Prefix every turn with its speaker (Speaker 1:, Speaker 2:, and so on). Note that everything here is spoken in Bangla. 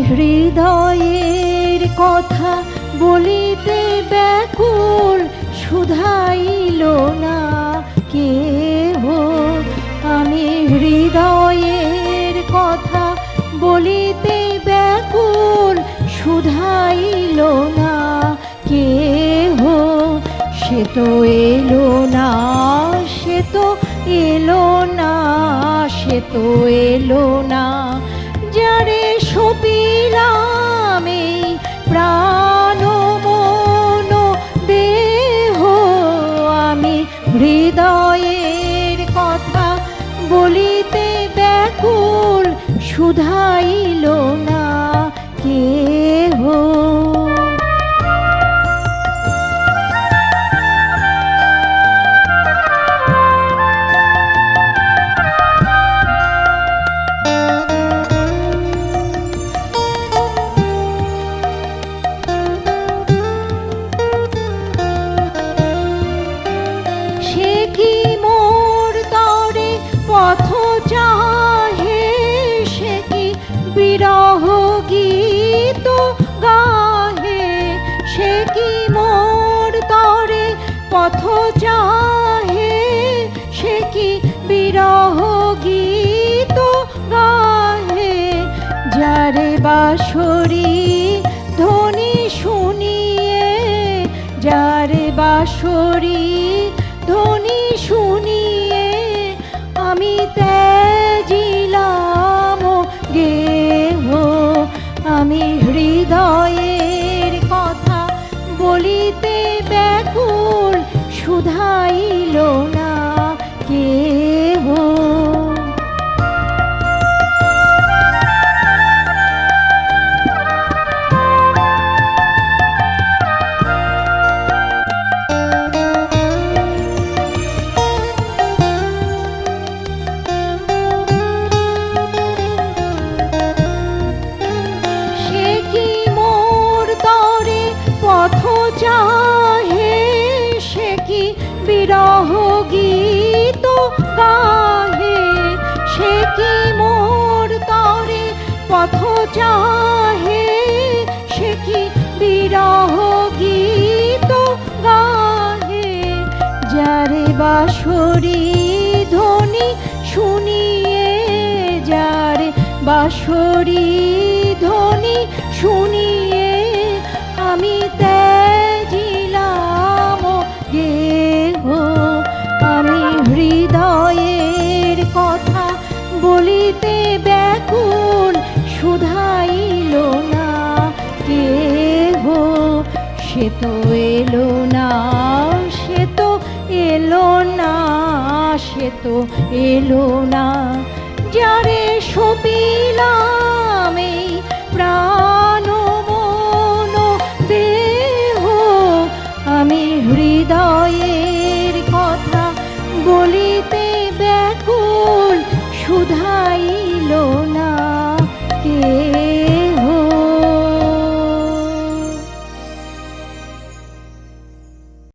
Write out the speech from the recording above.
Speaker 1: হৃদয়ের কথা বলিতে ব্যাকুল, শুধাইল না কেহ। আমি হৃদয়ের কথা বলিতে ব্যাকুল, শুধাইল না কেহ। সে তো এলো না, সে তো এলো না, সে তো এলো না, যারে সপিলাম এই প্রাণ মন দেহ। আমি হৃদয়ের কথা বলিতে ব্যাকুল, শুধাইল না কেহ। পথ চাহে সে কি বিরহ গীত গাহে, সে কি মোর তরে পথ চাহে সে কি বিরহ গীত গাহে। যারে বাঁশরি ধ্বনি শুনিয়ে, যারে বাঁশরি ধ্বনি শুনিয়ে আমি ত্যাজিলাম গেহ। আমি হৃদয়ের কথা বলিতে ব্যাকুল, শুধাইল না কেহ। পথ চাহে সে কি বিরহ গীত গাহে, সে কি মোর তরে পথ চাহে সে কি বিরহ গীত গাহে। যারে বাঁশরি ধ্বনি শুনিয়ে, যারে বাঁশরি ধ্বনি শুনিয়ে আমি ত্যাজিলাম গেহ। আমি হৃদয়ের কথা বলিতে ব্যাকুল, শুধাইল না কেহ। সে তো এলো না, সে তো এলো না, সে তো এলো না, যারে সপিলাম এই প্রাণ মন দেহ। আমি হৃদয়ের কথা বলি